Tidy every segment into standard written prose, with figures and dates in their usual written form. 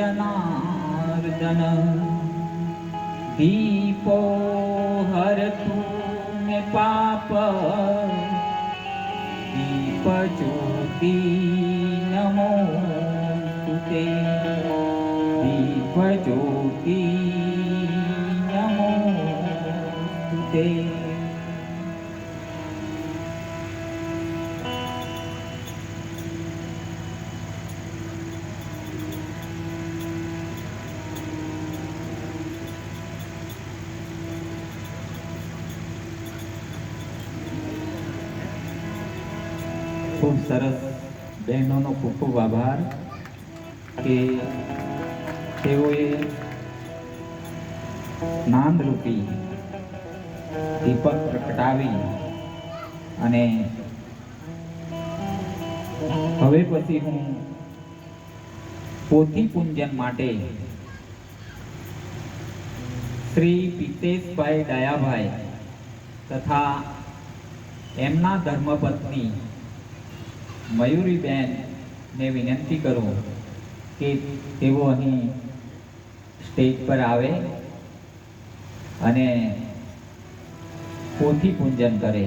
जनार्दन दीपो हरतु मे पाप दीप ज्योति नमोस्तुते दीप ज्योति नमोस्तुते। खूब सरस बहनों खूब खूब आभार કે તેઓએ જ્ઞાનરૂપી દીપક પ્રગટાવી અને હવે પછી હું પોથી પૂજન માટે શ્રી પિતેશભાઈ ડાયાભાઈ તથા એમના ધર્મપત્ની મયુરીબેન ને વિનંતી કરું કે તેઓ અહીં સ્ટેજ પર આવે અને પોથી પૂજન કરે।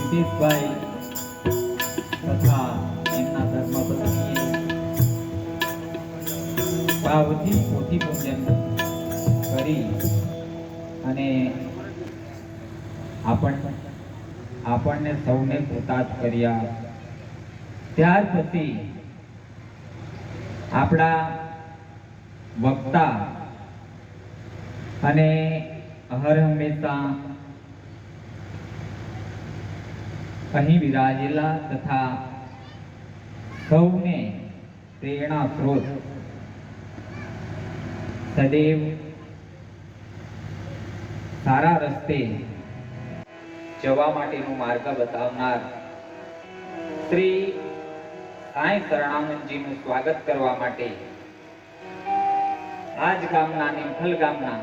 પિતેશભાઈ તથા એમના ધર્મપત્નીએ ભાવથી પોથી પૂજન કરી અને આપણને સૌને કૃતાર્થ કર્યા। ત્યાર પછી આપણા વક્તા અને હર હંમેશા અહીં વિરાજેલા તથા સૌને પ્રેરણા સ્ત્રોત સદૈવ સારા રસ્તે જવા માટેનો માર્ગ બતાવનાર શ્રી સાંઈ શરણાનંદજીનું સ્વાગત કરવા માટે આજ ગામના નિમખલ ગામના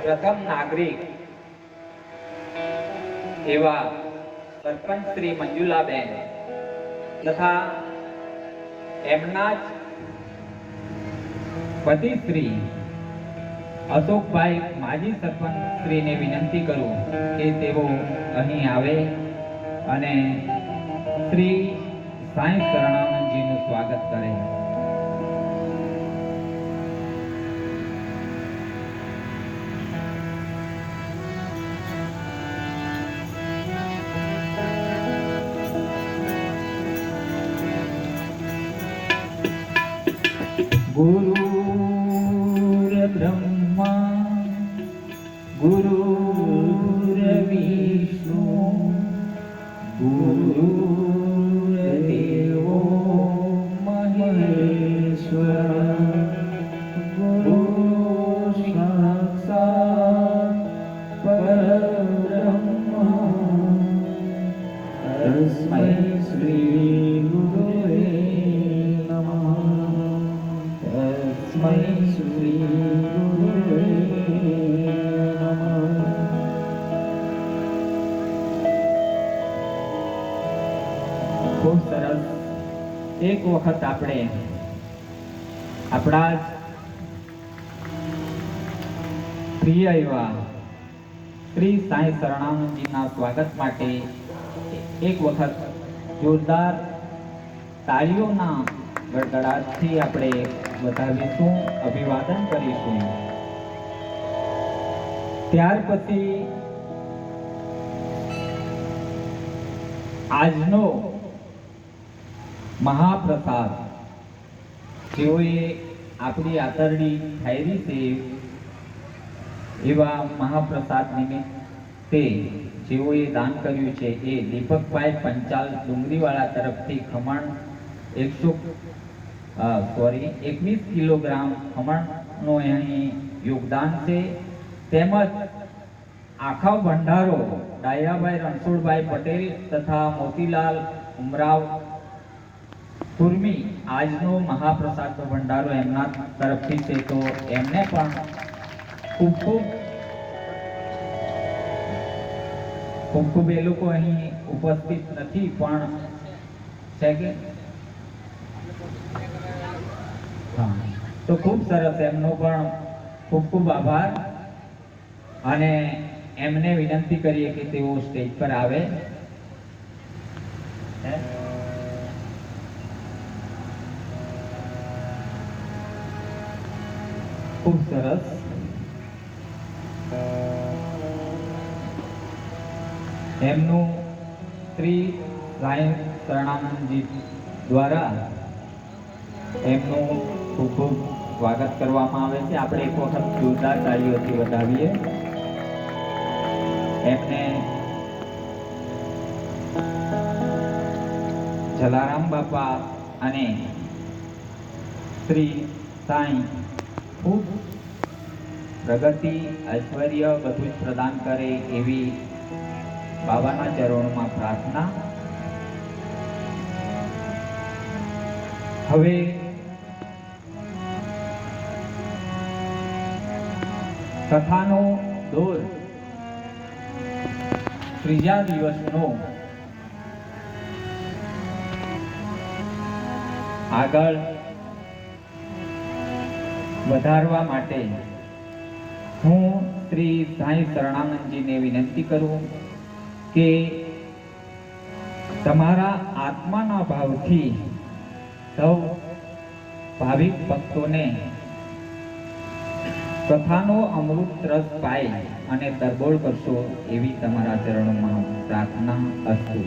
પ્રથમ નાગરિક એવા સરપંચ શ્રી મંજુલાબેન તથા એમના જ પતિ શ્રી અશોકભાઈ માજી સરપંચ શ્રીને વિનંતી કરું કે તેઓ અહીં આવે અને શ્રી સાંઈ શરણાનંદજીનું સ્વાગત કરે। गुरुर्ब्रह्मा गुरुर्विष्णु गुरुर्देवो महेश्वर गुरु साक्षात् परब्रह्म तस्मै श्री गुरुवे नमः तस्मै श्री गुरुवे नमः। ખૂબ સરસ. એક વખત આપણે આપણા પ્રિય એવા શ્રી સાંઈ શરણાનંદજીના સ્વાગત માટે એક વખત જોરદાર તાળીઓના ગડગડાટથી આપણે વધાવીશું, અભિવાદન કરીશું. ત્યાર પછી આજનો મહાપ્રસાદ જેઓએ આપણી આદરણી ઠાયરી છે એવા મહાપ્રસાદ નિમિત્તે જેઓએ દાન કર્યું છે એ દીપકભાઈ પંચાલ ડુંગરીવાળા તરફથી ખમણ 21 કિલોગ્રામ ખમણનો અહીં યોગદાન છે. તેમજ આખા ભંડારો ડાયાભાઈ રણછોડભાઈ પટેલ તથા મોતીલાલ ઉમરાવ કુર્મી આજનો મહાપ્રસાદનો ભંડારો એમના તરફથી છે, તો એમને પણ ખૂબ ખૂબ એ લોકો અહીં ઉપસ્થિત નથી પણ છે કે હા, તો ખૂબ સરસ, એમનો પણ ખૂબ ખૂબ આભાર. અને એમને વિનંતી કરીએ કે તેઓ સ્ટેજ પર આવે. ખૂબ સરસ. એમનું શ્રી સાંઈ શરણાનંદજી દ્વારા એમનું ખૂબ ખૂબ સ્વાગત કરવામાં આવે છે. આપણે એક વખત જોરદાર તાળીઓથી વધાવીએ. એમને જલારામ બાપા અને શ્રી સાંઈ ખૂબ પ્રગતિ, ઐશ્વર્ય બધું જ પ્રદાન કરે એવી બાબાના ચરણોમાં પ્રાર્થના. હવે કથાનો દોર ત્રીજા દિવસનો આગળ વધારવા માટે હું શ્રી સાંઈ શરણાનંદજીને વિનંતી કરું કે તમારા આત્માના ભાવથી સૌ ભાવિક ભક્તોને કથાનો અમૃત રસ પાય અને તરબોળ કરશો એવી તમારા ચરણોમાં પ્રાર્થના અસ્તુ.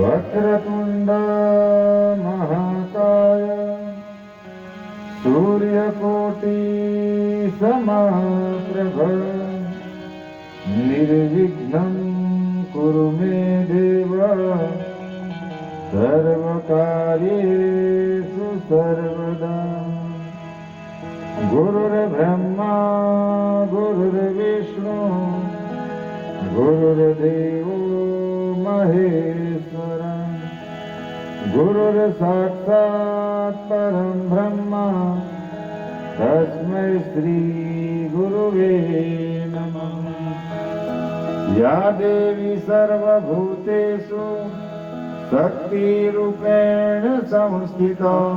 वक्रतुंड महाकाय सूर्यकोटि समप्रभ निर्विघ्नं कुरु मे देव सर्वकार्येषु सर्वदा. गुरुर्ब्रह्मा गुरुर्विष्णु गुरुर्देवो महेश्वर गुरुर्साक्षात् શ્રી ગુરુવે નમઃ. યા દેવી સર્વભૂતેષુ શક્તિરૂપેણ સંસ્થિતા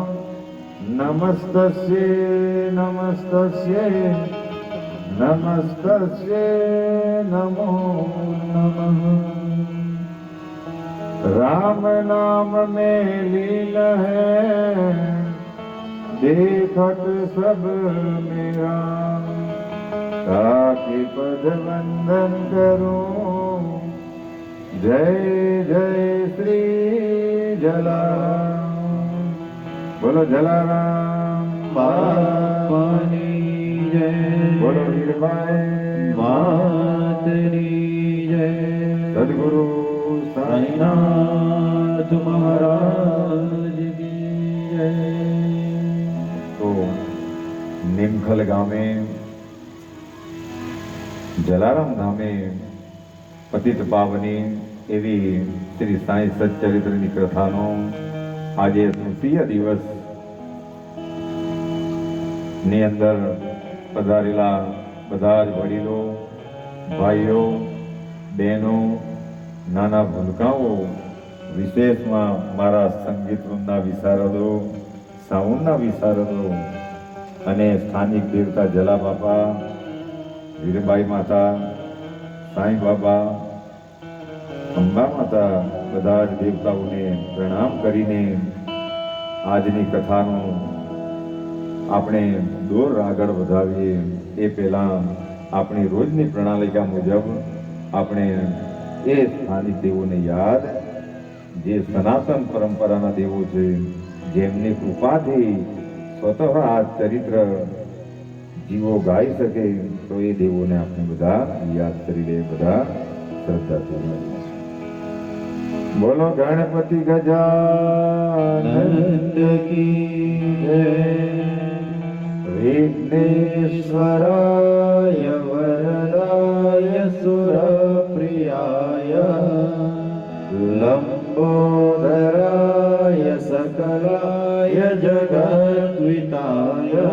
નમસ્તસ્યે નમસ્તસ્યે નમસ્તસ્યે નમો નમઃ. राम नाम में लीन है देखत सब मेरा ताकि पद वंदन करूं जय जय श्री जलाराम. बोलो जलाराम बापानी जय. बोलो वीरबाई मातनी जय. सद्गुरु साईनाथ महाराज की जय. તો નિમખલ ગામે જલારામ ધામે પતિત પાવની એવી શ્રી સાંઈ સચ્ચરિત્રની કથાનો આજે તૃતીય દિવસ ની અંદર પધારેલા બધા જ વડીલો, ભાઈઓ, બહેનો, નાના ભૂલકાઓ, વિશેષમાં મારા સંગીત વૃંદના વિશારદો, સાઉન્ડના વિશારદો અને સ્થાનિક દેવતા જલા બાપા, વીરબાઈ માતા, સાંઈ બાબા, અંબા માતા, બધા જ દેવતાઓને પ્રણામ કરીને આજની કથાનું આપણે દોર આગળ વધાવીએ એ પહેલાં આપણી રોજની પ્રણાલિકા મુજબ આપણે એ સ્થાનિક દેવોને યાદ, જે સનાતન પરંપરાના દેવો છે, જેમની કૃપાથી સ્વતઃ આ ચરિત્ર જીવો ગાઈ શકે, તો એ દેવોને આપણે બધા યાદ કરી લઈએ, બધા શ્રદ્ધાથી. બોલો ગણપતિ ગજાનંદ કી જય. વિઘ્નેશ્વરાય વરદાય સુરપ્રિયાય લંબોદરાય સકલાય જગદ્વિતાય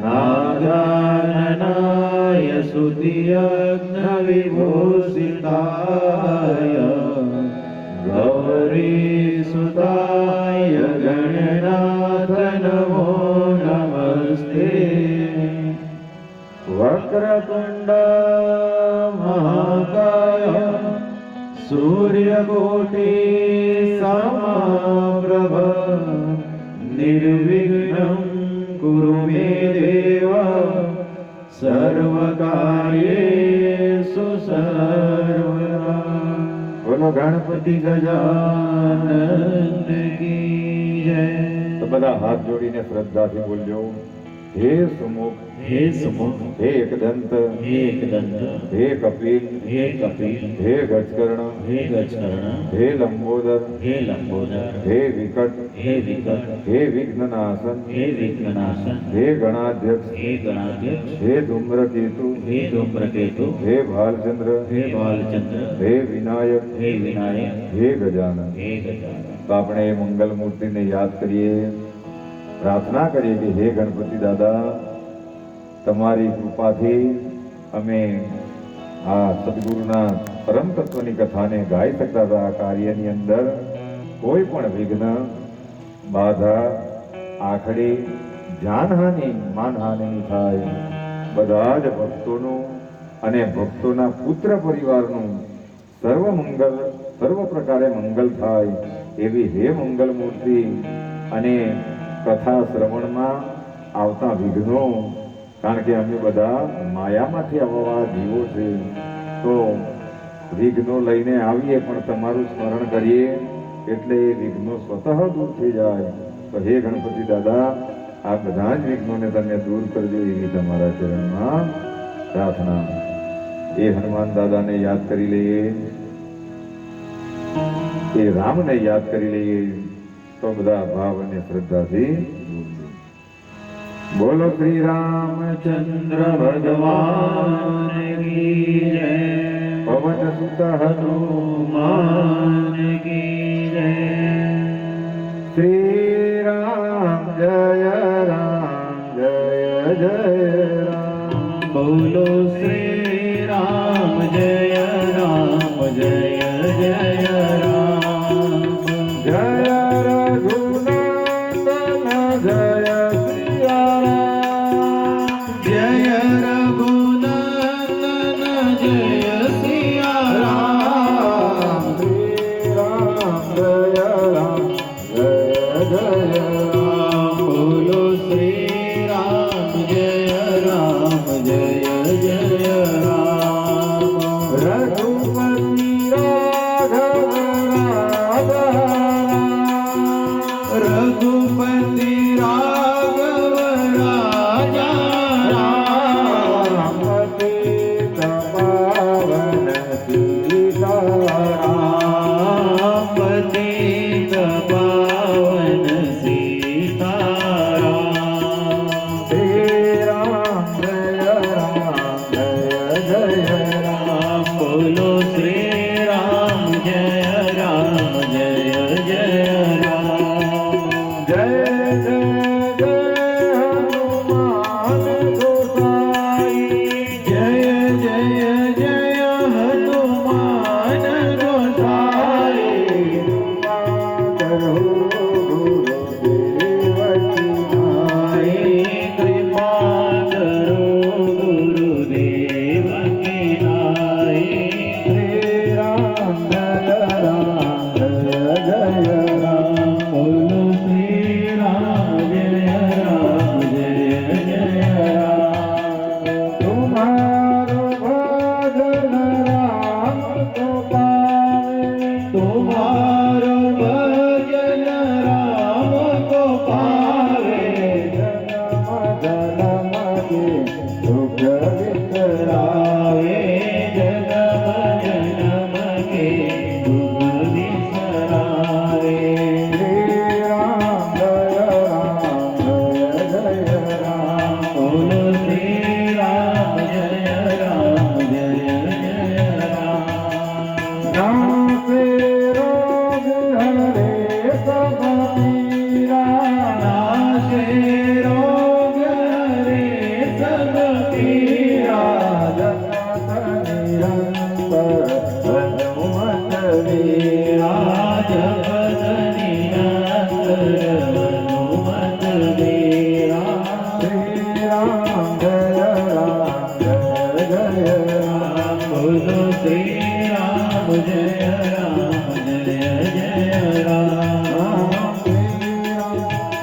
નાગાનનાય સુતિયજ્ઞ વિભૂષિતાય ગૌરી સુતાય ગણનાથ નમો નમસ્તે. વક્રતુંડ મહાકાય સૂર્યકોટી સમપ્રભ નિર્વિઘ્નં કુરુ મે દેવ સર્વકાર્યેષુ સર્વદા. બોલો ગણપતિ ગજાનંદ કી જય. તો બધા હાથ જોડીને શ્રદ્ધાથી બોલજો. હે સુમુખ, હે સુમુખ, હે એકદંત, હે એકદંત, હે કપિલ, હે કપિલ, હે ગજકર્ણ, હે ગજકર્ણ, હે લંબોદર, હે લંબોદર, હે વિકટ, હે વિકટ, હે વિઘ્નનાશન, હે વિઘ્નનાશન, હે ગણાધ્યક્ષ, હે ગણાધ્યક્ષ, હે ધૂમ્રકેતુ, હે ધૂમ્રકેતુ, હે ભાલચંદ્ર, હે બાલચંદ્ર, હે વિનાયક, હે વિનાયક, હે ગજાનન. હે ગજાનન. તો આપણે એ મંગલ મૂર્તિને યાદ કરીએ, પ્રાર્થના કરીએ કે હે ગણપતિ દાદા, તમારી કૃપાથી અમે આ સદગુરુના પરમ તત્વની કથાને ગાઈ શકતા હતા. આ કાર્યની અંદર કોઈ પણ વિઘ્ન, બાધા, આખડી, જાનહાનિ, માનહાનિ થાય. બધા જ ભક્તોનું અને ભક્તોના પુત્ર પરિવારનું સર્વ મંગલ, સર્વ પ્રકારે મંગલ થાય એવી હે મંગલ મૂર્તિ. અને કથા શ્રવણમાં આવતા વિઘ્નો, કારણ કે અમે બધા માયામાંથી આવવા જીવો છે, તો વિઘ્નો લઈને આવીએ પણ તમારું સ્મરણ કરીએ એટલે એ વિઘ્નો સ્વતઃ દૂર થઈ જાય. તો હે ગણપતિ દાદા, આ બધા જ વિઘ્નોને તમે દૂર કરજો એવી તમારા ચરણમાં પ્રાર્થના. એ હનુમાન દાદાને યાદ કરી લઈએ, એ રામને યાદ કરી લઈએ, તો બધા ભાવ અને શ્રદ્ધાથી બોલો શ્રી રામચંદ્ર ભગવાન કી જય. પવન સુત હનુમાન કી જય. શ્રી રામ જય રામ જય જય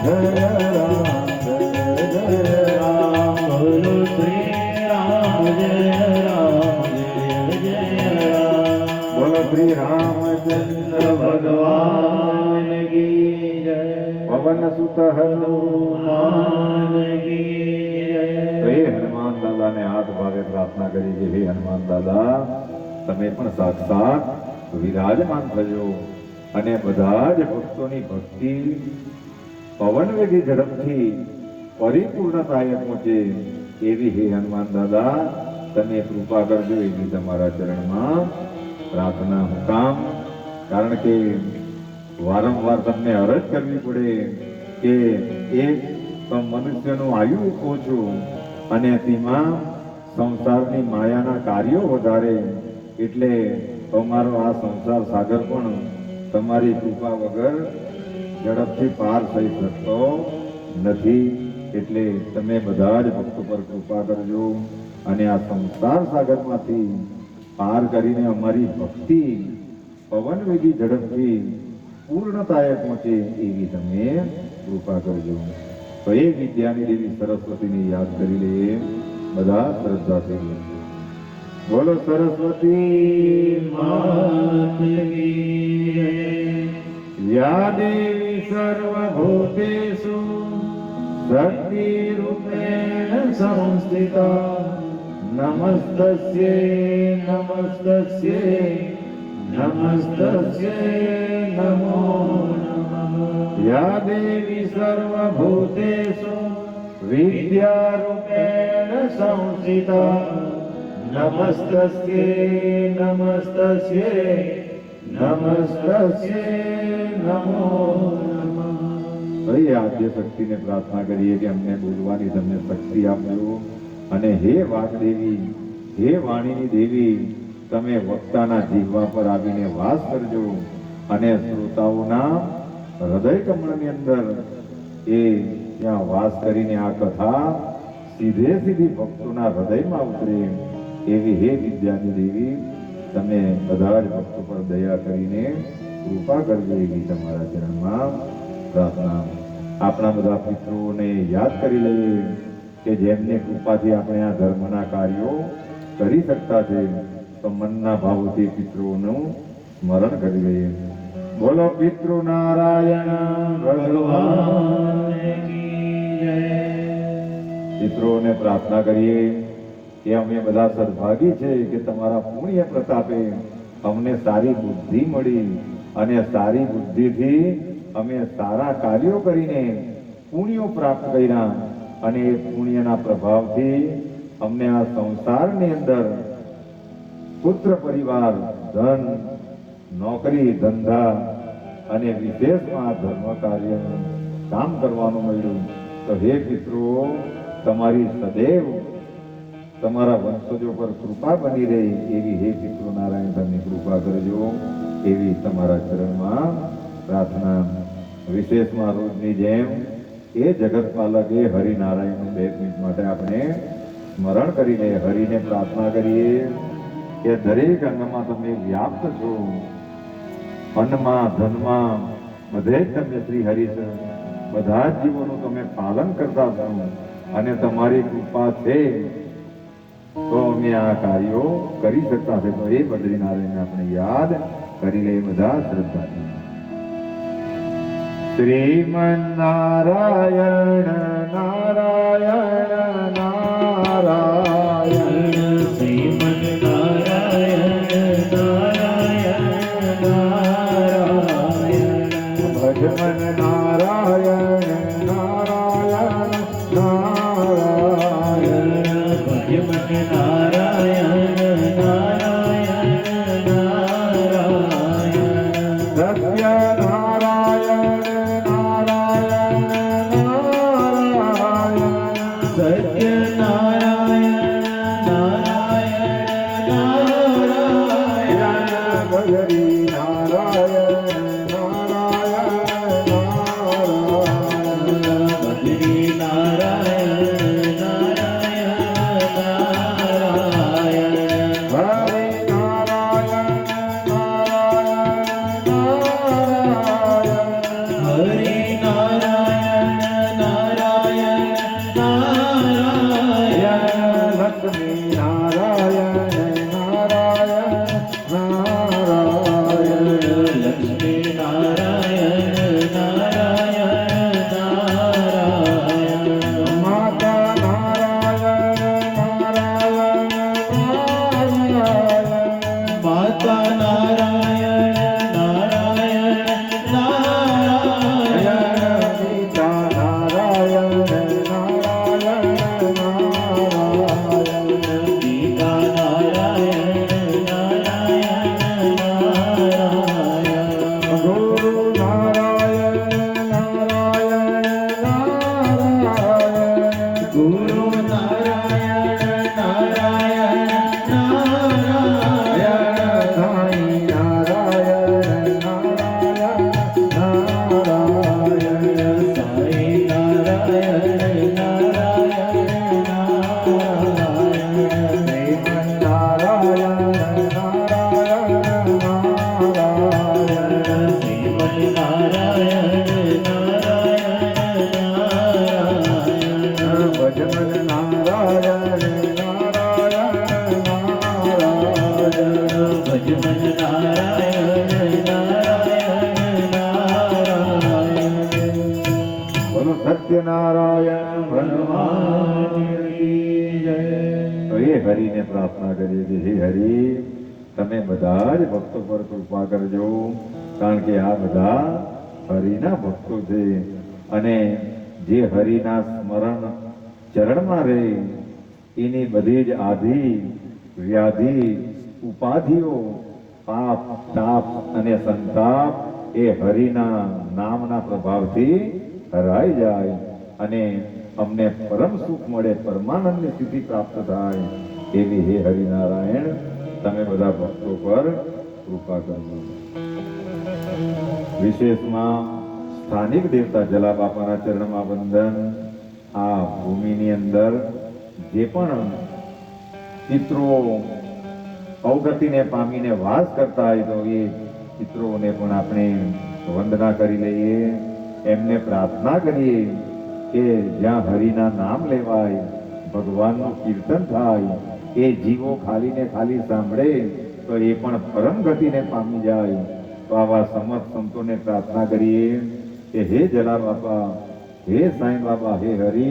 જય રામ જય રામ બોલો શ્રી રામ જય રામ જય રામ. બોલો શ્રી રામચંદ્ર ભગવાન કી જય પવન સુત હનુમાન કી જય. તો હે હનુમાન દાદાને હાથ ભાવે પ્રાર્થના કરી કે હે હનુમાન દાદા તમે પણ સાક્ષાત વિરાજમાન થજો અને બધા જ ભક્તોની ભક્તિ પવન વેગી ઝડપથી પરિપૂર્ણતાએ પહોંચે એવી હે હનુમાન દાદા તમે કૃપા કરજો એવી તમારા ચરણમાં પ્રાર્થના મુકામ. કારણ કે વારંવાર તમને અરજ કરવી પડે કે એક મનુષ્યનું આયુ ઓછું અને તેમાં સંસારની માયાના કાર્યો વધારે, એટલે તમારો આ સંસાર સાગર પણ તમારી કૃપા વગર ઝડપથી પાર થઈ શકતો નથી. એટલે તમે બધા જ ભક્તો પર કૃપા કરજો અને આ સંસાર સાગરમાંથી પાર કરીને અમારી ભક્તિ પવન વેગી ઝડપથી પૂર્ણતાએ પહોંચે એવી તમે કૃપા કરજો. તો એ વિદ્યાની દેવી સરસ્વતીને યાદ કરી લઈએ બધા શ્રદ્ધાથી. બોલો સરસ્વતી માત કી જય. યા દેવી સર્વભૂતેષુ શક્તિ રૂપેણ સંસ્થિતા નમસ્તસ્યૈ નમસ્તસ્યૈ નમસ્તસ્યૈ નમો નમઃ. યા દેવી સર્વભૂતેષુ વિદ્યારૂપેણ સંસ્થિતા નમસ્તસ્યૈ નમસ્તસ્યૈ નમસ્તસ્યૈ નમો નમઃ. ભાઈ આદ્ય શક્તિને પ્રાર્થના કરીએ કે અમને બોલવાની તમને શક્તિ આપજો અને હે વાગદેવી હે વાણીની દેવી તમે વક્તાના જીહવા પર આવીને વાસ કરજો અને શ્રોતાઓના હૃદય કમળની અંદર એ ત્યાં વાસ કરીને આ કથા સીધે સીધી ભક્તોના હૃદયમાં ઉતરે એવી હે વિદ્યાની દેવી તમે બધા જ ભક્તો પર દયા કરીને કૃપા કરજો એવી તમારા ચરણમાં પ્રાર્થના. આપણા બધા પિતૃઓને યાદ કરી લઈએ કે જેમને કૃપાથી આપણે આ ધર્મના કાર્યો કરી શકતા છે, તો મનના ભાવોથી પિતૃઓનું સ્મરણ કરી લઈએ. બોલો પિતૃ નારાયણ ભગવાન કી જય. પિતૃઓને પ્રાર્થના કરીએ કે અમે બધા સદભાગી છે કે તમારા પુણ્ય પ્રતાપે અમને સારી બુદ્ધિ મળી અને સારી બુદ્ધિથી અમે સારા કાર્યો કરીને પુણ્યો પ્રાપ્ત કર્યા અને એ પુણ્યના પ્રભાવથી અમને આ સંસારની અંદર પુત્ર પરિવાર ધન નોકરી ધંધા અને વિશેષમાં આ ધર્મ કાર્યનું કામ કરવાનું મળ્યું. તો હે પિતૃઓ તમારી સદૈવ તમારા વંશજો પર કૃપા બની રહે એવી હે પિતૃ નારાયણ તમે કૃપા કરજો એવી તમારા ચરણમાં પ્રાર્થના. વિશેષમાં રોજની જેમ એ જગતપાલક એ હરિનારાયણનું 2 મિનિટ માટે આપણે સ્મરણ કરીને હરિને પ્રાર્થના કરીએ કે દરેક અંગમાં તમે વ્યાપ્ત છો, અન્નમાં ધનમાં બધે જ તમે શ્રી હરિ છો, બધા જ જીવોનું તમે પાલન કરતા છો અને તમારી કૃપા છે તો અમે આ કાર્યો કરી શકતા છે. તો એ બદ્રીનારાયણને આપણે યાદ કરી લઈએ બધા શ્રદ્ધાથી. શ્રીમન્નારાયણ નારાયણ નારાયણ શ્રીમન્નારાયણ નારાયણ નારાયણ ભજમન નારાયણ નારાયણ નારાયણ ભજમન નારાયણ નારાયણ નારાયણ સત્ય નારાયણ નારાયણ નારાયણ સત્યનારાયણ ભગવાન કી જય. તો એ હરિને પ્રાર્થના કરીએ કે હે હરિ, તમે બધા જ ભક્તો પર કૃપા કરજો, કારણ કે આ બધા હરિના ભક્તો છે અને જે હરિના સ્મરણ ચરણમાં રહે એની બધી જ આધિ વ્યાધિ ઉપાધિઓ પાપ તાપ અને સંતાપ એ હરિના નામના પ્રભાવથી હરાઈ જાય અને અમને પરમ સુખ મળે, પરમાનંદની સ્થિતિ પ્રાપ્ત થાય એવી હે હરિનારાયણ તમે બધા ભક્તો પર કૃપા કરજો. વિશેષમાં સ્થાનિક દેવતા જલા બાપાના ચરણમાં વંદન. આ ભૂમિની અંદર જે પણ પિતૃઓ અવગતિને પામીને વાસ કરતા હોય તો એ પિતૃઓને પણ આપણે વંદના કરી લઈએ, એમને પ્રાર્થના કરીએ કે જ્યાં હરિના નામ લેવાય, ભગવાનનું કીર્તન થાય, એ જીવો ખાલી ને ખાલી સાંભળે તો એ પણ પરમ ગતિને પામી જાય. તો આવા સમર્થ સંતોને પ્રાર્થના કરીએ કે હે જલા બાપા, હે સાંઈ બાબા, હે હરિ,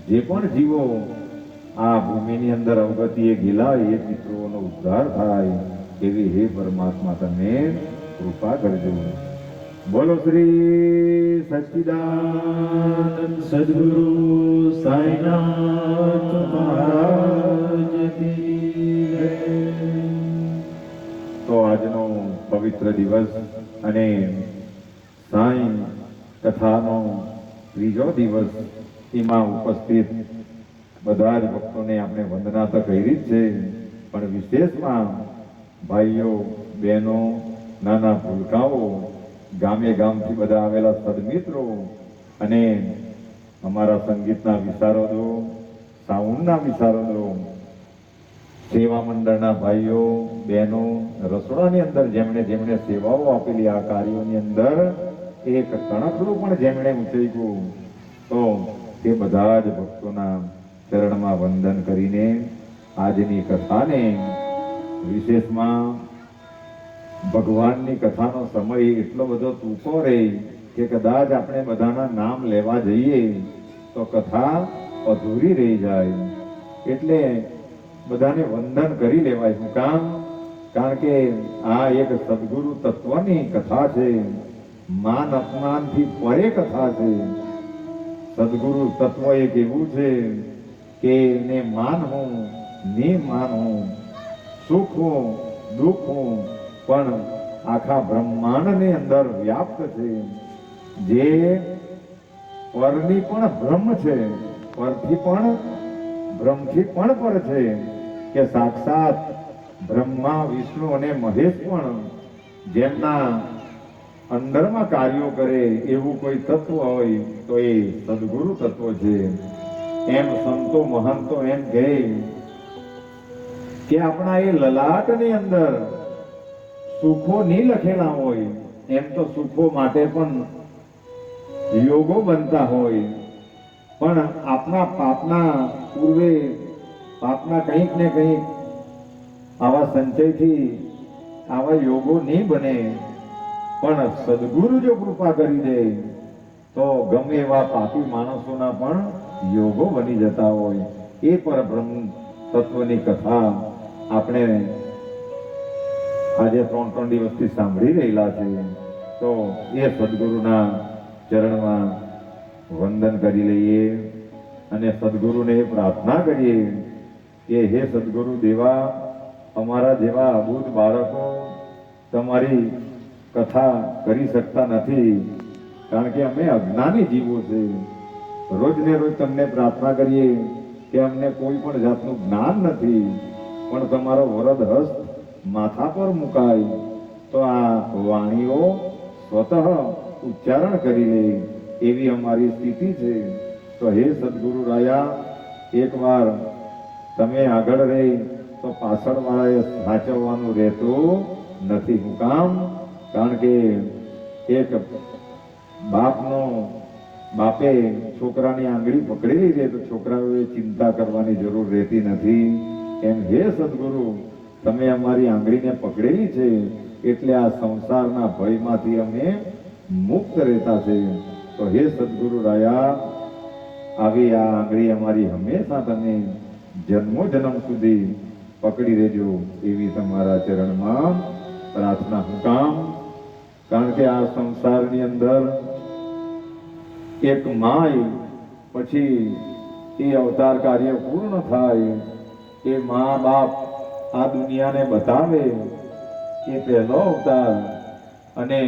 જે પણ જીવો આ ભૂમિની અંદર અવગતિએ ગયેલા એ પિતૃઓનો ઉદ્ધાર થાય એવી હે પરમાત્મા તમે કૃપા કરજો. બોલો શ્રી સચ્ચિદાનંદ સદગુરુ સાઈનાથ મહારાજ કી જય. તો આજનો પવિત્ર દિવસ અને સાંઈ કથાનો ત્રીજો દિવસ, એમાં ઉપસ્થિત બધા જ ભક્તોને આપણે વંદના તો કરી જ છે, પણ વિશેષમાં ભાઈઓ બહેનો નાના ભૂલકાઓ, ગામે ગામથી બધા આવેલા સદમિત્રો અને અમારા સંગીતના વિશારદો, સાઉન્ડના વિશારદો, સેવા મંડળના ભાઈઓ બહેનો, રસોડાની અંદર જેમણે જેમણે સેવાઓ આપેલી આ કાર્યોની અંદર એક કણકડું પણ જેમણે ઉંચક્યું, તો તે બધા જ ભક્તોના ચરણમાં વંદન કરીને આજની કથાને, વિશેષમાં ભગવાનની કથાનો સમય એટલો બધો ટૂંકો રહે કે કદાચ આપણે બધાના નામ લેવા જઈએ તો કથા અધૂરી રહી જાય, એટલે બધાને વંદન કરી લેવાય. શું કામ? કારણ કે આ એક સદગુરુ તત્વની કથા છે, માન અપમાનથી પરે કથા છે. સદગુરુ તત્વ એક એવું છે કે ને માન હું ને માન હું, સુખ હું દુઃખ હું, પણ આખા બ્રહ્માંડની અંદર વ્યાપ્ત છે, જે પરની પણ બ્રહ્મ છે, પરથી પણ બ્રહ્મથી પણ પર છે, કે સાક્ષાત બ્રહ્મા વિષ્ણુ અને મહેશ પણ જેમના અંદરમાં કાર્યો કરે એવું કોઈ તત્વ હોય તો એ સદગુરુ તત્વ છે. એમ સંતો મહંતો એમ કહે કે આપણા એ લલાટની અંદર સુખો નહીં લખેલા હોય, એમ તો સુખો માટે પણ યોગો બનતા હોય, પણ આપણા પાપના પૂર્વે પાપના કંઈક ને કંઈક આવા સંચયથી આવા યોગો નહીં બને, પણ સદગુરુ જો કૃપા કરી દે તો ગમે એવા પાપી માણસોના પણ યોગો બની જતા હોય. એ પરબ્રહ્મ તત્વની કથા આપણે આજે 3 દિવસથી સાંભળી રહેલા છે. તો એ સદગુરુના ચરણમાં વંદન કરી લઈએ અને સદગુરુને પ્રાર્થના કરીએ કે હે સદગુરુ દેવા, અમારા જેવા અબૂધ બાળકો તમારી કથા કરી શકતા નથી, કારણ કે અમે અજ્ઞાની જીવો છે. રોજ ને રોજ તમને પ્રાર્થના કરીએ કે અમને કોઈ પણ જાતનું જ્ઞાન નથી, પણ તમારો વરદ હસ્ત માથા પર મુકાય તો આ વાણીઓ સ્વતઃ ઉચ્ચારણ કરી લે એવી અમારી સ્થિતિ છે. તો હે સદગુરુ રાયા, એકવાર તમે આગળ રહી તો પાછળ વાળાએ સાચવવાનું રહેતું નથી. શું કામ? કારણ કે એક બાપે છોકરાની આંગળી પકડેલી રહે તો છોકરાઓએ ચિંતા કરવાની જરૂર રહેતી નથી. એમ હે સદગુરુ, તમે અમારી આંગળીને પકડેલી છે એટલે આ સંસારના ભયમાંથી અમે મુક્ત રહેતા છે. તો હે સદગુરુ રાયા આવી આ આંગળી અમારી હંમેશા તમે જન્મો જન્મ સુધી પકડી રહેજો એવી તમારા ચરણમાં પ્રાર્થના. હું કામ? કારણ કે આ સંસારની અંદર એક માય પછી એ અવતાર કાર્ય પૂર્ણ થાય, એ મા બાપ આ દુનિયાને બતાવે એ પહેલો અવતાર, અને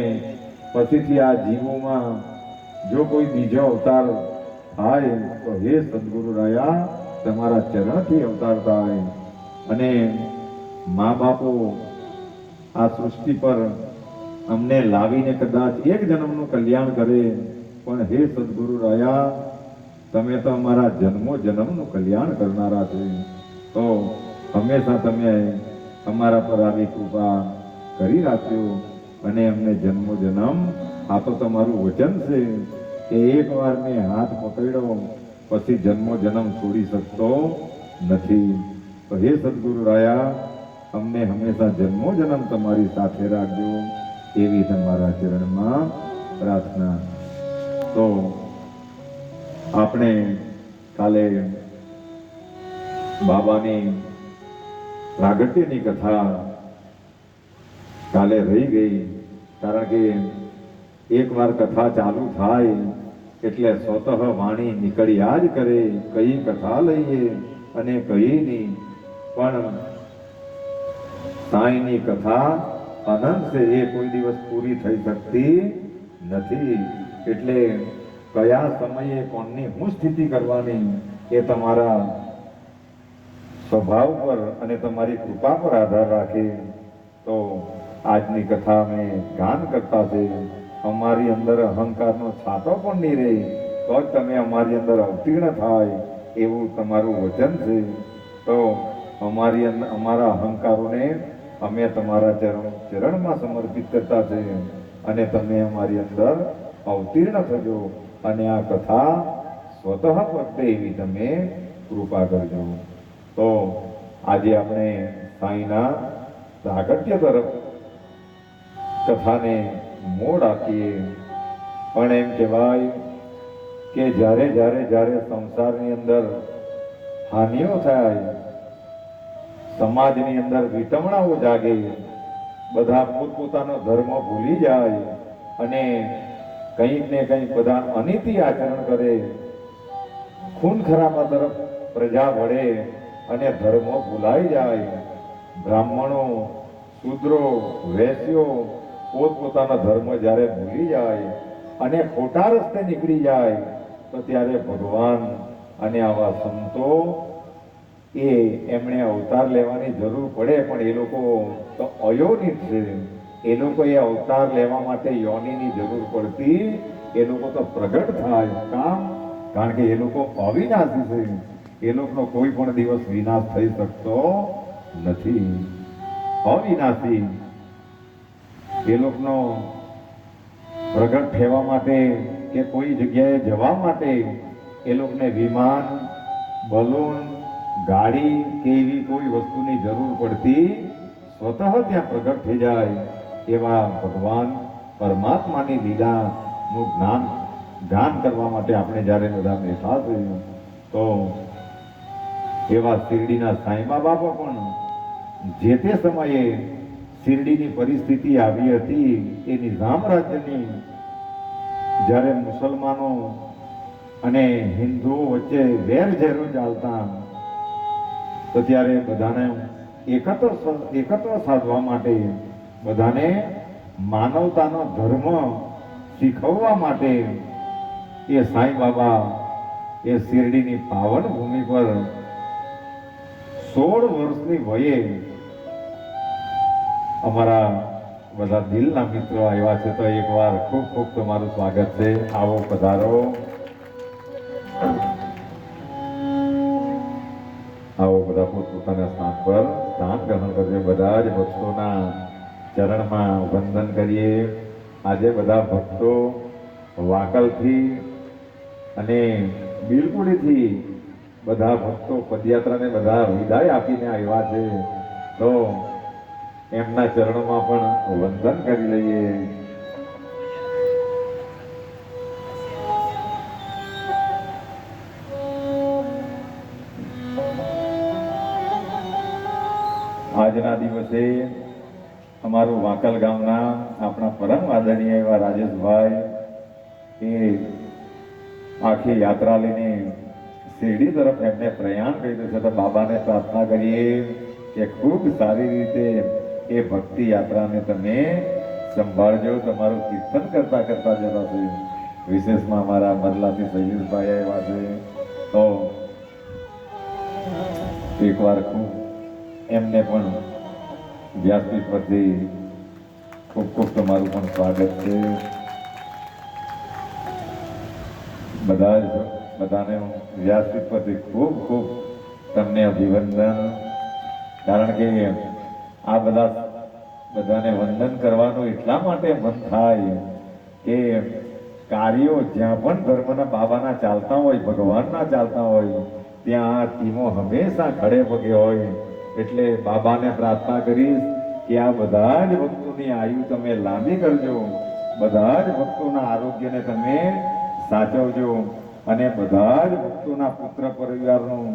પછીથી આ જીવોમાં જો કોઈ બીજો અવતાર થાય તો હે સદગુરુ રાયા તમારા ચરણથી અવતાર થાય. અને મા બાપો આ સૃષ્ટિ પર અમને લાવીને કદાચ એક જન્મનું કલ્યાણ કરે, પણ હે સદગુરુ રાયા તમે તો અમારા જન્મો જન્મનું કલ્યાણ કરનારા છે. તો હંમેશા તમે અમારા પર આવી કૃપા કરી રાખજો અને અમને જન્મો જન્મ, આ તો તમારું વચન છે કે એકવાર મેં હાથ પકડ્યો પછી જન્મો જન્મ છોડી શકતો નથી. તો હે સદગુરુ રાયા અમને હંમેશા જન્મો જન્મ તમારી સાથે રાખજો એવી તમારા ચરણમાં પ્રાર્થના. તો આપણે કાલે બાબાની પ્રાગટ્યની કથા કાલે રહી ગઈ, કારણ કે એકવાર કથા ચાલુ થાય એટલે સ્વતઃ વાણી નીકળ્યા જ કરે, કઈ કથા લઈએ અને કઈ નહીં. પણ સાંઈની કથા અનંત છે, એ કોઈ દિવસ પૂરી થઈ શકતી નથી. એટલે કયા સમયે કોણની હું સ્થિતિ કરવાની એ તમારા સ્વભાવ પર અને તમારી કૃપા પર આધાર રાખે. તો આજની કથા અમે ગાન કરતા છે. અમારી અંદર અહંકારનો છાંટો પણ નહીં રહે તો જ તમે અમારી અંદર અવતીર્ણ થાય એવું તમારું વચન છે. તો અમારા અહંકારોને અમે તમારા ચરણમાં સમર્પિત કરતા છે અને તમે અમારી અંદર અવતીર્ણ થજો અને આ કથા સ્વતઃ પ્રગટે એવી તમે કૃપા કરજો. તો આજે આપણે સાંઈના પ્રાગટ્ય તરફ કથાને મોડ આપીએ. પણ એમ કહેવાય કે જ્યારે સંસારની અંદર હાનિઓ થાય, સમાજની અંદર વિટમણાઓ જાગે, બધા પોતપોતાનો ધર્મ ભૂલી જાય અને કંઈક ને કંઈક બધા અનીતિ આચરણ કરે, ખૂન ખરાબા તરફ પ્રજા વળે અને ધર્મ ભૂલાઈ જાય, બ્રાહ્મણો, શૂદ્રો, વૈશ્યો પોતપોતાના ધર્મ જ્યારે ભૂલી જાય અને ખોટા રસ્તે નીકળી જાય તો ત્યારે ભગવાન અને આવા સંતો એમણે અવતાર લેવાની જરૂર પડે, પણ એ લોકો તો અયોનિત છે. એ લોકો એ અવતાર લેવા માટે યોનિની જરૂર પડતી, એ લોકો તો પ્રગટ થાય. કામ? કારણ કે એ લોકો અવિનાશી છે, એ લોકોનો કોઈ પણ દિવસ વિનાશ થઈ શકતો નથી. અવિનાશી એ લોકોનો પ્રગટ થવા માટે કે કોઈ જગ્યાએ જવા માટે એ લોકોને વિમાન, બલૂન, ગાડી કે એવી કોઈ વસ્તુની જરૂર પડતી, સ્વતઃ ત્યાં પ્રગટ થઈ જાય એવા ભગવાન પરમાત્માની લીલાનું ગાન કરવા માટે આપણે જ્યારે બધા બેઠા છીએ તો એવા શિરડીના સાંઈબા બાપા પણ જે તે સમયે શિરડીની પરિસ્થિતિ આવી હતી એ નિઝામ રાજ્યની, જ્યારે મુસલમાનો અને હિન્દુઓ વચ્ચે વેરઝેરો ચાલતા, તો ત્યારે બધાને એકત્ર સાધવા માટે, બધાને માનવતાનો ધર્મ શીખવવા માટે એ સાંઈ બાબા એ શિરડીની પાવન ભૂમિ પર 16 વર્ષની વયે અમારા બધા દિલના મિત્રો આવ્યા છે. તો એકવાર ખૂબ ખૂબ તમારું સ્વાગત છે. આવો, પધારો. આવો, બધા પોતપોતાના સ્થાન પર સ્થાન ગ્રહણ કરજો. બધા જ ભક્તોના ચરણમાં વંદન કરીએ. આજે બધા ભક્તો વાકલથી અને બિલપુડીથી બધા ભક્તો પદયાત્રાને બધા વિદાય આપીને આવ્યા છે. તો એમના ચરણોમાં પણ વંદન કરી લઈએ. આજના દિવસે અમારું વાંકલ ગામના આપણા પરમ આદરણીય એવા રાજેશભાઈ એ આખી યાત્રા લઈને શિરડી તરફ એમને પ્રયાણ કર્યું છે. તો બાબાને પ્રાર્થના કરીએ કે ખૂબ સારી રીતે એ ભક્તિ યાત્રાને તમે સંભાળજો. તમારું કીર્તન કરતા કરતા જતા છે. વિશેષમાં અમારા મરલાથી શૈલેષભાઈ આવ્યા છે. તો એકવાર ખૂબ એમને પણ વ્યાસપીઠ પરથી ખૂબ ખૂબ તમારું પણ સ્વાગત છે. બધાને હું વ્યાસપીઠ પરથી ખૂબ ખૂબ તમને અભિવંદન. કારણ કે આ બધાને વંદન કરવાનું એટલા માટે મન થાય કે કાર્યો જ્યાં પણ ધર્મના બાબાના ચાલતા હોય, ભગવાનના ચાલતા હોય, ત્યાં આ ટીમો હંમેશા ખડે પગે હોય. એટલે બાબાને પ્રાર્થના કરીશ કે આ બધા જ ભક્તોની આયુ તમે લાંબી કરજો, બધા જ ભક્તોના આરોગ્યને તમે સાચવજો અને બધા જ ભક્તોના પુત્ર પરિવારનું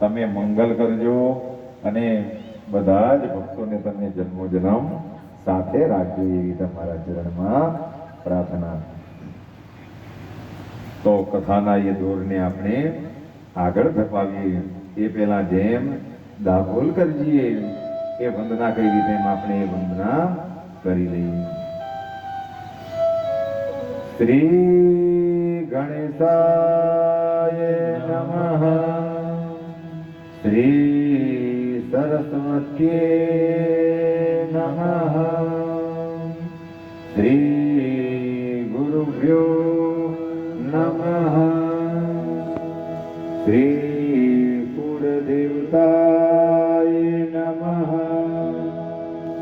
તમે મંગલ કરજો અને બધા જ ભક્તોને તમે જન્મોજન્મ સાથે રાખજો એવી તમારા ચરણમાં પ્રાર્થના. તો કથાના એ દોરને આપણે આગળ ધપાવીએ એ પહેલા જેમ દાખલ કરજીએ એ વંદના કઈ રીતે આપણે એ વંદના કરી લઈએ. શ્રી ગણેશાય નમઃ, શ્રી સરસ્વત્યે નમઃ, શ્રી ગુરુભ્યો નમઃ, શ્રી કુળદેવતાય નમઃ,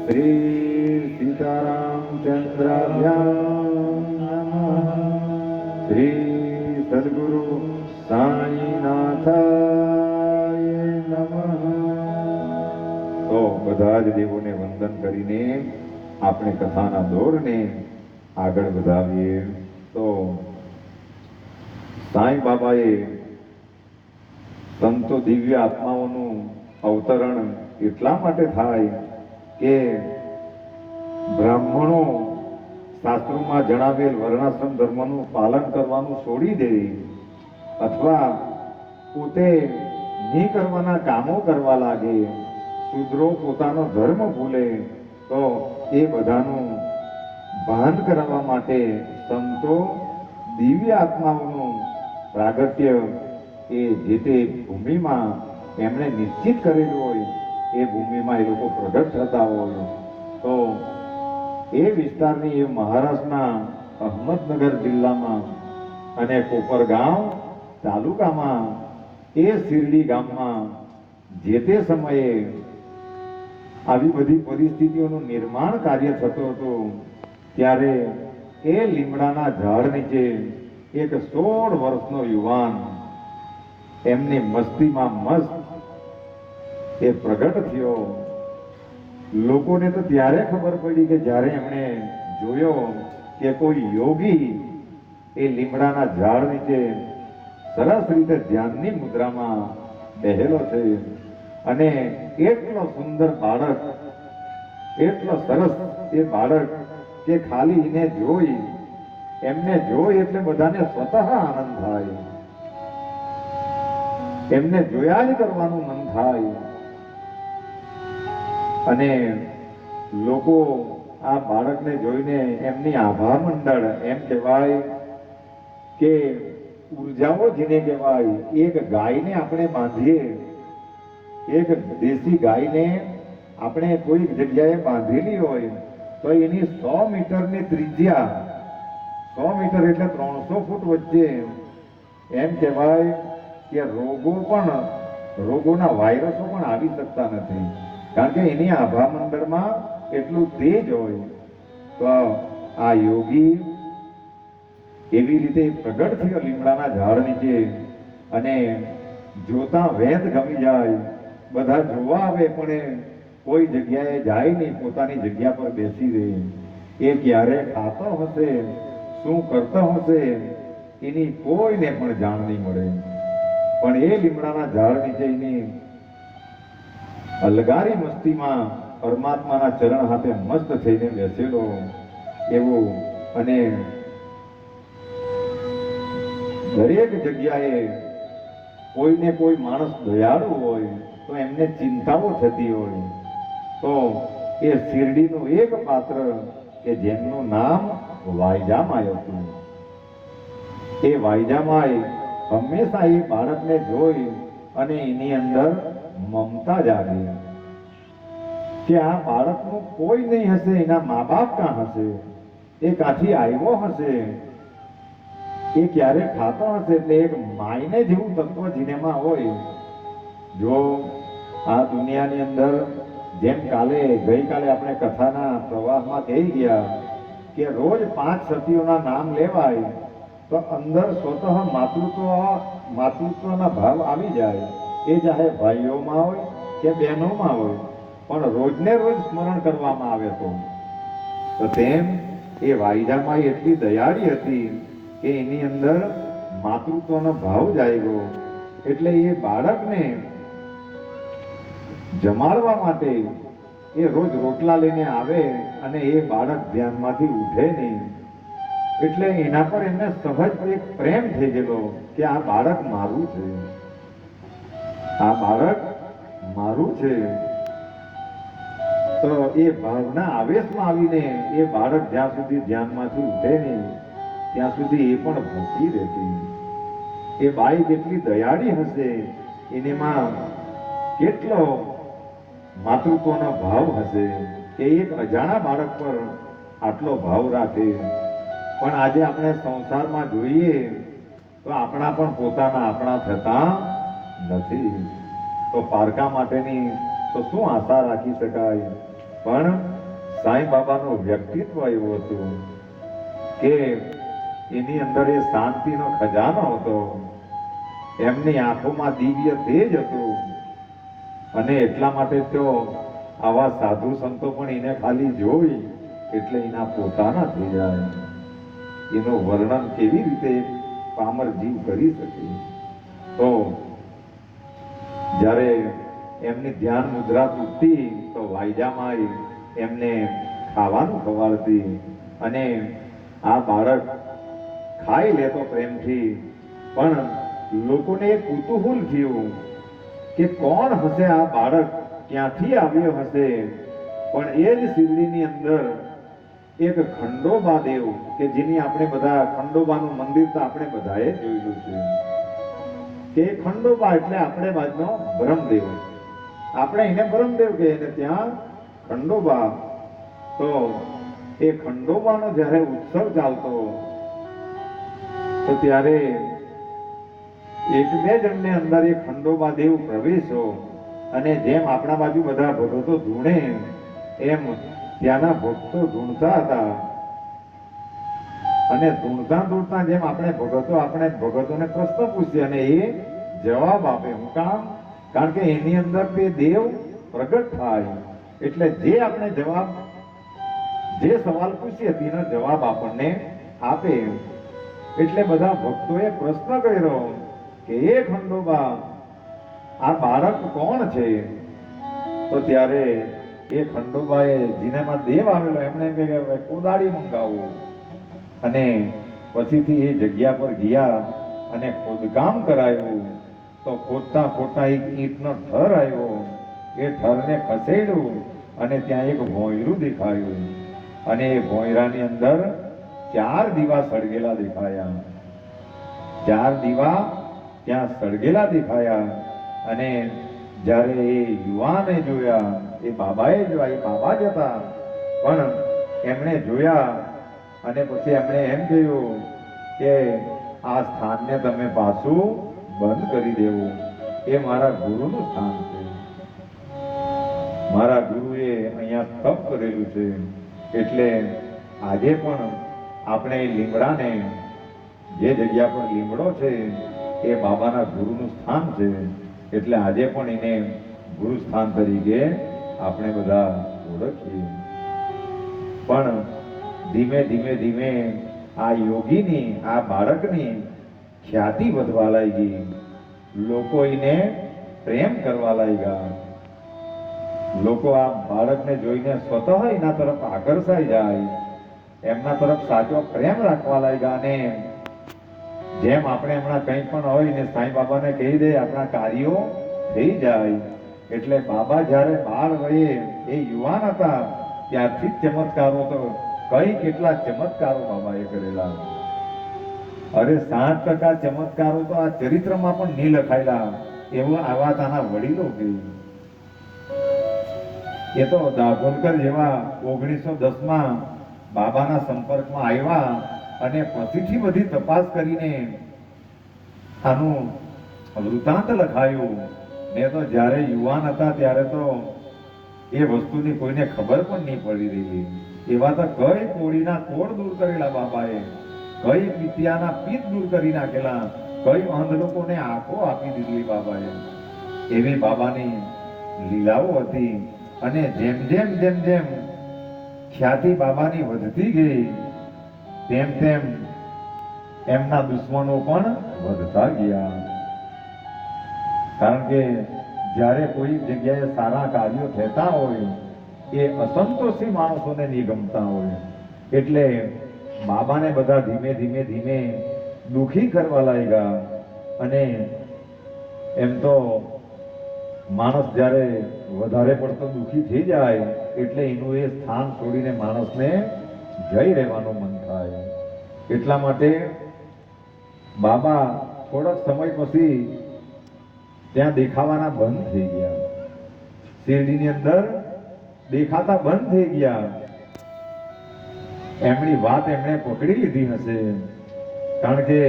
શ્રી સીતારામચંદ્રાભ્યામ નમઃ, શ્રી સદગુરુ સાંઈનાથાય નમઃ. તો બધા જ દેવોને વંદન કરીને આપણે કથાના દોરને આગળ વધાવીએ. તો સાંઈ બાબાએ સંતો દિવ્ય આત્માઓનું અવતરણ એટલા માટે થાય કે બ્રાહ્મણો શાસ્ત્રોમાં જણાવેલ વર્ણાશ્રમ ધર્મનું પાલન કરવાનું છોડી દે અથવા પોતે નહીં કરવાના કામો કરવા લાગે, શૂદ્રો પોતાનો ધર્મ ભૂલે, તો એ બધાનું ભાન કરાવવા માટે સંતો દિવ્ય આત્માઓનું પ્રાગટ્ય એ જે તે ભૂમિમાં એમણે નિશ્ચિત કરેલું હોય એ ભૂમિમાં એ લોકો પ્રગટ થતા હોય. તો એ વિસ્તારની એ મહારાષ્ટ્રના અહમદનગર જિલ્લામાં અને કોપરગાંવ તાલુકામાં એ શિરડી ગામમાં જે તે સમયે આવી બધી પરિસ્થિતિઓનું નિર્માણ કાર્ય થતું હતું. ત્યારે એ લીમડાના ઝાડ નીચે એક 16 વર્ષનો યુવાન એમની મસ્તીમાં મસ્ત એ પ્રગટ થયો. લોકોને તો ત્યારે ખબર પડી કે જ્યારે એમણે જોયો કે કોઈ યોગી એ લીમડાના ઝાડ નીચે સરસ રીતે ધ્યાનની મુદ્રામાં બેહેલો છે અને એટલો સુંદર બાળક, એટલો સરસ એ બાળક કે ખાલી એને જોઈ એટલે બધાને સ્વતઃ આનંદ થાય, એમને જોયા જ કરવાનું મન થાય. અને લોકો આ બાળકને જોઈને એમની આભા મંડળ એમ કહેવાય કે ઉર્જાઓ જેને કહેવાય, એક ગાયને આપણે બાંધીએ, એક દેશી ગાયને આપણે કોઈ જગ્યાએ બાંધેલી હોય તો એની 100 મીટરની ત્રિજ્યા, 100 મીટર એટલે 300 ફૂટ વચ્ચે એમ કહેવાય કે રોગોના વાયરસો પણ આવી શકતા નથી, કારણ કે એની આભા મંડળમાં એટલું તેજ હોય. તો આ યોગી એવી રીતે પ્રગટ થયો લીમડાના ઝાડ નીચે અને જોતા વેદ ગમી જાય. બધા જોવા આવે પણ કોઈ જગ્યાએ જાય નહીં, પોતાની જગ્યા પર બેસી રહે. એ ક્યારે ખાતો હશે, શું કરતો હશે એની કોઈને પણ જાણ નહીં મળે. પણ એ લીમડાના ઝાડ નીચે એની અલગારી મસ્તીમાં પરમાત્માના ચરણ હાથે મસ્ત થઈને બેસેલો એવું. અને દરેક જગ્યાએ કોઈને કોઈ માણસ દયાળુ હોય તો એમને ચિંતાઓ થતી હોય તો એ શિરડીનું એક પાત્ર કે જેમનું નામ વાયજામાય હતું. એ વાયજામાય હંમેશા એ બાળકને જોઈ અને એની અંદર મમતા જાગી કે આ બાળકનું કોઈ નહીં હશે, એના મા બાપ કાં હશે, એ કાંથી આવ્યો હશે, એ ક્યારે ખાતો હશે. એટલે એક માયને જેવું તત્વ જીનેમાં હોય. જો આ દુનિયાની અંદર જેમ ગઈકાલે આપણે કથાના પ્રવાહમાં કહી ગયા કે રોજ 5 સતીઓના નામ લેવાય તો અંદર સ્વતઃ માતૃત્વના ભાવ આવી જાય. એ ચાહે ભાઈઓમાં હોય કે બહેનોમાં હોય, પણ રોજને રોજ સ્મરણ કરવામાં આવે તો તેમ એ વાયજામાં એટલી દયાળી હતી કે એની અંદર માતૃત્વનો ભાવ જાગ્યો. એટલે એ બાળકને જમાડવા માટે એ રોજ રોટલા લઈને આવે અને એ બાળક ધ્યાનમાંથી ઉઠે નહીં. એટલે એના પર એમને સહજ એક પ્રેમ થઈ ગયેલો કે આ બાળક મારું છે, આ બાળક મારું છે. તો એ ભાવના આવેશમાં આવીને એ બાળક જ્યાં સુધી ધ્યાનમાંથી ઉઠે નહીં ત્યાં સુધી એ પણ ભૂખી રહેતી. એ બાઈ કેટલી દયાળી હશે, એનેમાં કેટલો માતૃત્વનો ભાવ હશે કે એક અજાણા બાળક પર આટલો ભાવ રાખે. પણ આજે આપણે સંસારમાં જોઈએ તો આપણા પણ પોતાના આપણા થતા નથી. તો પારકા માટેની તો શું આશા રાખી શકાય. પણ સાંઈ બાબાનું વ્યક્તિત્વ એવું હતું કે એની અંદર એ શાંતિનો ખજાનો હતો. એમની આંખોમાં દિવ્ય તેજ હતું. અને એટલા માટે તો આવા સાધુ સંતો પણ એને ખાલી જોઈ એટલે એના પોતાના થઈ જાય. એનું વર્ણન કેવી રીતે પામર જીવ કરી શકે. તો જ્યારે એમની ધ્યાન મુદ્રા તૂટતી તો વાયજામાઈ એમને ખાવાનું ખવાડતી. અને આ બાળક ખાઈ લેતો પ્રેમથી, પણ લોકોને એક કુતૂહલ થયું કે કોણ હશે આ બાળક, ક્યાંથી આવ્યો હશે. પણ એ જ શિરડીની અંદર એક ખંડોબા દેવ કે જેની આપણે બધા ખંડોબાનું મંદિર તો આપણે બધાએ જોયેલું છે કે ખંડોબા એટલે આપણે બાજુનો બ્રહ્મદેવ. આપણે એને બ્રહ્મદેવ કહીએ ને ત્યાં ખંડોબા. તો એ ખંડોબાનો જ્યારે ઉત્સવ ચાલતો તો ત્યારે 1-2 જણને અંદર એ ખંડોબા દેવ પ્રવેશો. અને જેમ આપણા બાજુ બધા ભગતો ધૂણે એમ ત્યાંના ભક્તો ધૂણતા હતા. અને ધૂણતા જેમ આપણે ભગતોને પ્રશ્ન પૂછીએ અને એ જવાબ આપે. હું કામ? કારણ કે એની અંદર તે દેવ પ્રગટ થાય. એટલે જે આપણે જે સવાલ પૂછીએ તેનો જવાબ આપણને આપે. એટલે બધા ભક્તોએ પ્રશ્ન કર્યો કે એ ખંડોબા આ બાળક કોણ છે? તો ત્યારે એ ખંડોબાએ જેનામાં દેવ આવેલો એમણે એમ કે કોદાળી મંગાવો. અને પછીથી એ જગ્યા પર ગયા અને ખોદકામ કરાયું. તો ખોદતા એક ઈંટનો ઠર આવ્યો. એ ઠરને ખસેડ્યું અને ત્યાં એક ભોંયરું દેખાયું. અને એ ભોંયરાની અંદર 4 દીવા સળગેલા દેખાયા. 4 દીવા ત્યાં સળગેલા દેખાયા. અને જ્યારે એ યુવાને જોયા, એ બાબાએ જોયા, એ બાબા જ હતા, પણ એમણે જોયા અને પછી એમણે એમ કહ્યું કે આ સ્થાનને તમે પાછું બંધ કરી દેવું. એ મારા ગુરુનું સ્થાન છે. મારા ગુરુએ અહીંયા તપ કરેલું છે. એટલે આજે પણ આપણે લીમડાને, જે જગ્યા પર લીમડો છે એ બાબાના ગુરુનું સ્થાન છે. એટલે આજે પણ એને ગુરુ સ્થાન તરીકે આપણે બધા ઓળખીએ. પણ ધીમે આ યોગીની, આ બાળકની ખ્યાતિ વધવા લાગી. લોકો એને પ્રેમ કરવા લાગ્યા. લોકો આ બાળકને જોઈને સ્વતઃ એના તરફ આકર્ષાઈ જાય, એમના તરફ સાચો પ્રેમ રાખવા લાગ્યા. અને જેમ આપણે હમણાં કંઈ પણ હોય ને સાંઈ બાબાને કહી દે આપણા કાર્યો થઈ જાય. એટલે બાબા જ્યારે બાળ વયે એ યુવાન હતા ત્યારથી જ ચમત્કારો તો કેટલા ચમત્કારો બાબાએ કરેલા. અરે 60% ચમત્કારો તો આ ચરિત્રમાં પણ નહીં લખાયેલા, એવો આવા તાના વડીલો કે એ તો દાભોલકર જેવા 1910માં બાબાના સંપર્કમાં આવ્યા અને પછીથી બધી તપાસ કરીને આનું વૃત્તાંત લખાયું. ને તો જ્યારે યુવાન હતા ત્યારે તો એ વસ્તુની કોઈને ખબર પણ નહીં પડી રહી. એવા તો કઈ કોળીના કોળ દૂર કરેલા બાબાએ, કઈ પિત્યાના પિત્ત દૂર કરી નાખેલા, કઈ અંધ લોકોને આંખો આપી દીધી બાબાએ. એવી બાબાની લીલાઓ હતી. અને જેમ જેમ જેમ જેમ ખ્યાતિ બાબાની વધતી ગઈ તેમ તેમ એમના દુશ્મનો પણ વધતા ગયા. કારણ કે જ્યારે કોઈ જગ્યાએ સારા કાર્યો થતા હોય એ અસંતોષી માણસોને નહીં ગમતા હોય, એટલે બાબાને બધા ધીમે ધીમે ધીમે દુખી કરવા લાગ્યા. અને એમ તો માણસ જ્યારે વધારે પડતો દુખી થઈ જાય એટલે એનું એ સ્થાન છોડીને માણસને જઈ રહેવાનું મન થાય. એટલા માટે બાબા થોડોક સમય પછી ત્યાં દેખાવાના બંધ થઈ ગયા, શિરડીની અંદર દેખાતા બંધ થઈ ગયા. એમની વાત એમણે પકડી લીધી હશે, કારણ કે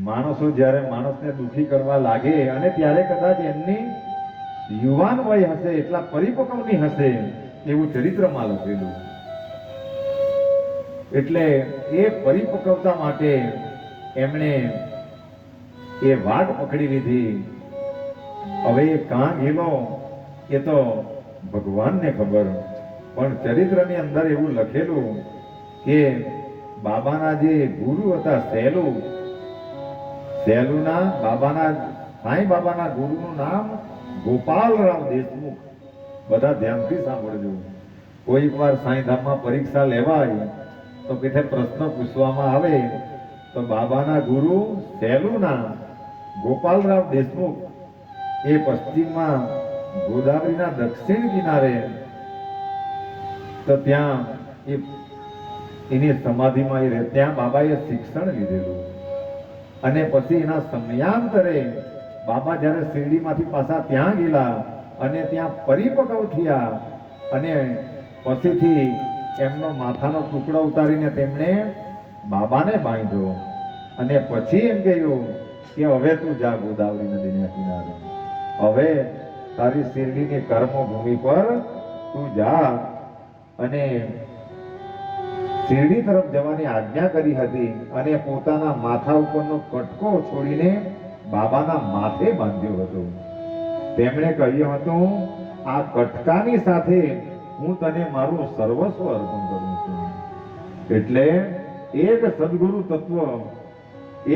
માણસો જ્યારે માણસને દુખી કરવા લાગે અને ત્યારે કદાચ એમની યુવાન વય હશે, એટલા પરિપક્વની હશે એવું ચરિત્રમાં લખેલું. એટલે એ પરિપક્વતા માટે એમણે એ વાટ પકડી લીધી. હવે એ કાં ગયેલો એ તો ભગવાનને ખબર, પણ ચરિત્રની અંદર એવું લખેલું કે બાબાના જે ગુરુ હતા સહેલુના બાબાના સાંઈ બાબાના ગુરુનું નામ ગોપાલરાવ દેશમુખ. બધા ધ્યાનથી સાંભળજો. કોઈક વાર સાંઈધામમાં પરીક્ષા લેવાય તો કે પ્રશ્ન પૂછવામાં આવે તો બાબાના ગુરુ સહેલુના ગોપાલરાવ દેશમુખ એ પશ્ચિમમાં ગોદાવરીના દક્ષિણ કિનારે તો ત્યાં એની સમાધિમાં એ રહે, ત્યાં બાબાએ શિક્ષણ લીધેલું. અને પછી એના સમયાંતરે બાબા જ્યારે શિરડીમાંથી પાછા ત્યાં ગયેલા અને ત્યાં પરિપક્વ થયા અને પછીથી એમનો માથાનો ટુકડો ઉતારીને તેમણે બાબાને બાંધ્યો અને પછી એમ કહ્યું કે હવે તું જા ગોદાવરી નદીના કિનારે, હવે તારી શિરડીની કર્મભૂમિ પર તું જા. અને શિરડી તરફ જવાની આજ્ઞા કરી હતી અને પોતાના માથા ઉપરનો કટકો છોડીને બાબાના માથે બાંધ્યો હતો. તેમણે કહ્યું હતું, આ કટકાની સાથે હું તને મારું સર્વસ્વ અર્પણ કરું છું. એટલે એક સદગુરુ તત્વ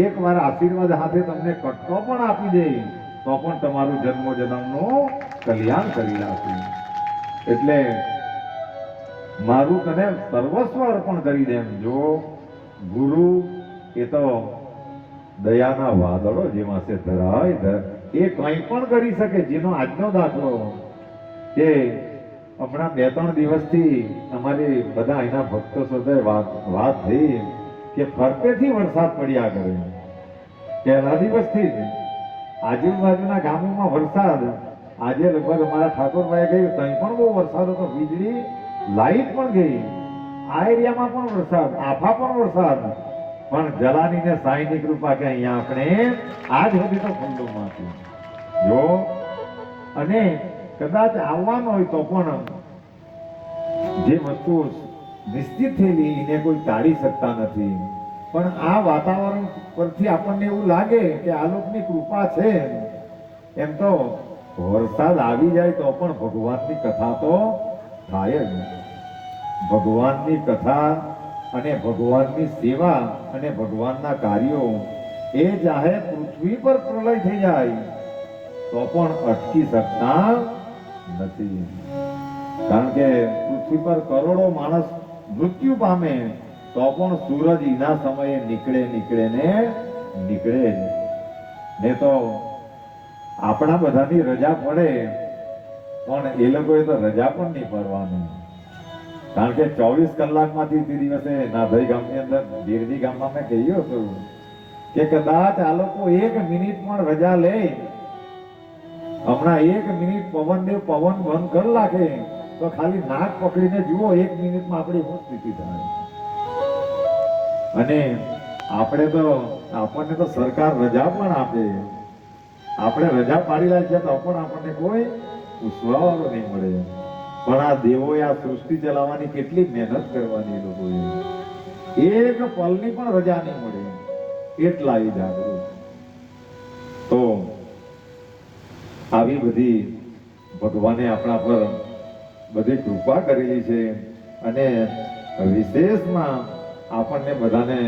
એક વાર આશીર્વાદ હાથે તમને કટકો પણ આપી દે તો પણ તમારું જન્મો જન્મનું કલ્યાણ કરી નાખે. એટલે મારું તને સર્વસ્વ અર્પણ કરી દેમ. જો ગુરુ એ તો દયાના વાદળો જેવા છે, ધરાય એ કંઈ પણ કરી શકે. જેનો આજનો દાખલો કે હમણાં 2-3 દિવસથી અમારી બધા એના ભક્તો સાથે વાત થઈ કે ફરતેથી વરસાદ પડ્યા કરે. પહેલા દિવસથી જ આજુબાજુના ગામોમાં વરસાદ. આજે લગભગ અમારા ઠાકોરભાઈ ગયું ત્યાં પણ બહુ વરસાદ હતો, વીજળી લાઈટ પણ ગઈ. આ એરિયામાં પણ વરસાદ, આફા પણ વરસાદ. પણ જલાની ને સાંઈની કૃપા કે અહીંયા આપણે આજ સુધી તો ખુલ્લુમાં છે. જો અને કદાચ આવવાનો હોય તો પણ જે વસ્તુ નિશ્ચિત થયેલી એને કોઈ ટાળી શકતા નથી. પણ આ વાતાવરણ પરથી આપણને એવું લાગે કે આ લોકની કૃપા છે. એમ તો વરસાદ આવી જાય તો પણ ભગવાનની કથા તો થાય જ. ભગવાનની કથા અને ભગવાનની સેવા અને ભગવાનના કાર્યો એ ચાહે પૃથ્વી પર પ્રલય થઈ જાય તો પણ અટકી શકતા નથી. કારણ કે પૃથ્વી પર કરોડો માણસ મૃત્યુ પામે તો પણ સૂરજ એના સમયે નીકળે ને તો આપણા બધાની રજા પડે પણ એ લોકોએ તો રજા પણ નહીં પડવાની. કારણ કે 24 કલાકમાંથી તે દિવસે નાભાઈ ગામની અંદર ગીરડી ગામમાં મેં કહ્યું હતું કે કદાચ આ લોકો 1 મિનિટ પણ રજા લે, હમણાં 1 મિનિટ પવન બંધ કરી નાખે તો ખાલી નાક પકડીને જુઓ 1 મિનિટમાં આપણી શું સ્થિતિ થાય. અને આપણને તો સરકાર રજા પણ આપે, આપણે રજા પાડી રાખીએ તો પણ આપણને કોઈ ઉસવાવાળો નહીં મળે. પણ આ દેવોએ આ સૃષ્ટિ ચલાવવાની કેટલી મહેનત કરવાની એ લોકોએ, એક પલની પણ રજા નહીં મળે એટલા એ જાગૃત. તો આવી બધી ભગવાને આપણા પર બધી કૃપા કરેલી છે. અને વિશેષમાં આપણને બધાને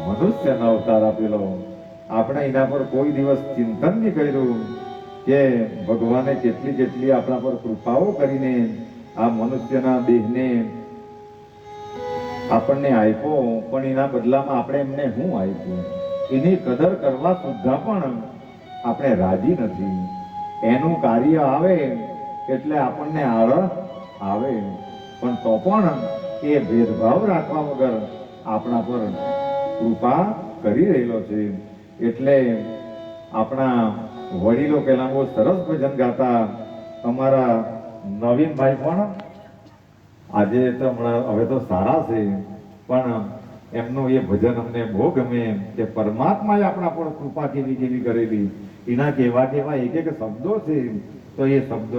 મનુષ્યનો અવતાર આપેલો. આપણે એના પર કોઈ દિવસ ચિંતન નહીં કર્યું કે ભગવાને કેટલી આપણા પર કૃપાઓ કરીને આ મનુષ્યના દેહને આપણને આપ્યો, પણ એના બદલામાં આપણે એમને શું આપ્યું એની કદર કરવા સુદ્ધા પણ આપણે રાજી નથી. એનું કાર્ય આવે એટલે આપણને આળસ આવે, પણ તો પણ એ ભેદભાવ રાખવા વગર આપણા પર કૃપા કરી રહેલો છે. એટલે આપણા વડીલો પહેલા બહુ સરસ ભજન ગાતા. અમારા નવીનભાઈ પણ આજે તો હમણાં હવે તો સારા છે, પણ એમનું એ ભજન અમને બહુ ગમે કે પરમાત્માએ આપણા પર કૃપા કેવી કરેલી. એના કેવા એક શબ્દો છે, તો એ શબ્દો